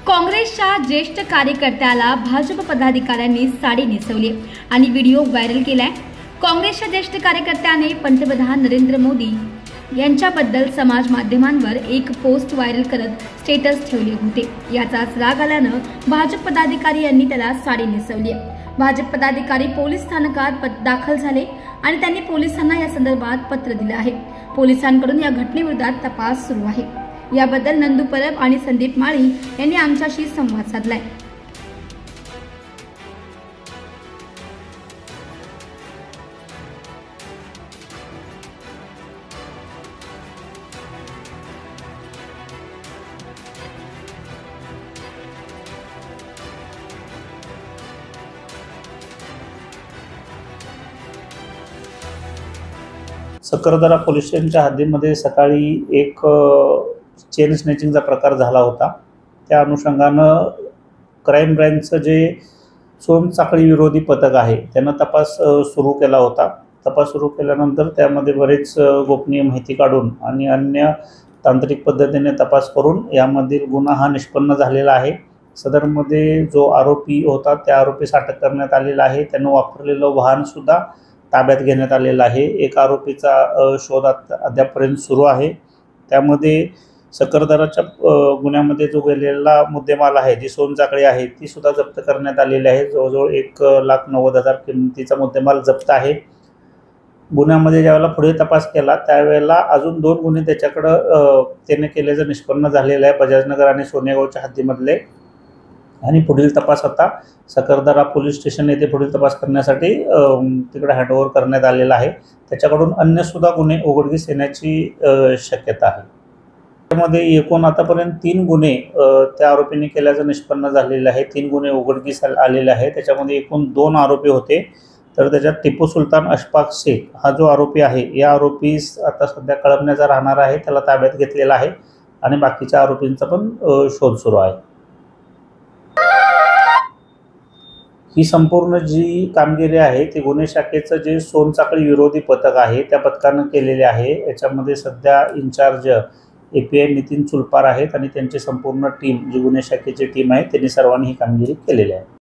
काँग्रेसच्या ज्येष्ठ कार्यकर्त्याला भाजप पदाधिकाऱ्यांनी साडी नेसवली आणि व्हिडिओ व्हायरल केलाय। काँग्रेसच्या ज्येष्ठ कार्यकर्त्याने पंतप्रधान नरेंद्र मोदी यांच्याबद्दल समाज माध्यमांवर एक पोस्ट व्हायरल करत स्टेटस ठेवले होते। याचाच राग आल्यानं भाजप पदाधिकारी यांनी त्याला साडी नेसवली। भाजप पदाधिकारी पोलीस स्थानकात दाखल झाले आणि त्यांनी पोलिसांना या संदर्भात पत्र दिले आहे। पोलिसांकडून या घटनेविरोधात तपास सुरू आहे। याबद्दल नंदू परब आणि संदीप माळी यांनी आमच्याशी संवाद साधलाय। सकरदरा पोलीस स्टेशनच्या हद्दीमध्ये सकाळी एक चेन स्नॅचिंगचा प्रकार झाला होता। त्या अनुषंगानं क्राईम ब्रँचचं जे सोनसाखळी विरोधी पथक आहे त्यानं तपास सुरू केला होता। तपास सुरू केल्यानंतर त्यामध्ये बरेच गोपनीय माहिती काढून आणि अन्य तांत्रिक पद्धतीने तपास करून यामधील गुन्हा हा निष्पन्न झालेला आहे। सदरमध्ये जो आरोपी होता त्या आरोपीस अटक करण्यात आलेला आहे। त्यानं वापरलेलं वाहन सुद्धा ताब्यात घेण्यात आलेला आहे। एक आरोपीचा शोध अद्यापपर्यंत सुरू आहे। त्यामध्ये सकरदराच्या गुन्ह्यामध्ये जो गेलेला मुद्देमाल आहे, जी सोनसाखळी आहे, ती सुद्धा जप्त करण्यात आलेली आहे। जवळजवळ 1,90,000 किमतीचा मुद्देमाल जप्त आहे। गुन्ह्यामध्ये ज्यावेळेला पुढे तपास केला त्यावेळेला अजून 2 गुन्हे त्याच्याकडं त्याने केल्याचं निष्पन्न झालेलं आहे, बजाजनगर आणि सोनेगावच्या हद्दीमधले। आणि पुढील तपास आता सकरदरा पोलीस स्टेशन येथे पुढील तपास करण्यासाठी तिकडे हँडओव्हर करण्यात आलेला आहे। त्याच्याकडून अन्य सुद्धा गुन्हे उघडकीस येण्याची शक्यता आहे। त्यामध्ये एकूण आतापर्यंत 3 गुन्हे त्या आरोपीने केल्याचं निष्पन्न झालेलं आहे। 3 गुन्हे उघडकीस आलेले आहेत। त्याच्यामध्ये एकूण 2 आरोपी होते। तर त्याच्यात टिपू सुलतान अशफाक शेख हा जो आरोपी आहे, या आरोपीस आता सध्या कळपण्याचा राहणार आहे, त्याला ताब्यात घेतलेला आहे आणि बाकीच्या आरोपींचा पण शोध सुरू आहे। ही संपूर्ण जी कामगिरी आहे ती गुन्हे शाखेचं जे सोनसाखळी विरोधी पथक आहे त्या पथकानं केलेले आहे। याच्यामध्ये सध्या इन्चार्ज API नितीन चुलपार आहेत आणि त्यांची संपूर्ण टीम, जी गुन्हे शाखेची टीम आहे, त्यांनी सर्वांनी ही कामगिरी केलेली आहे।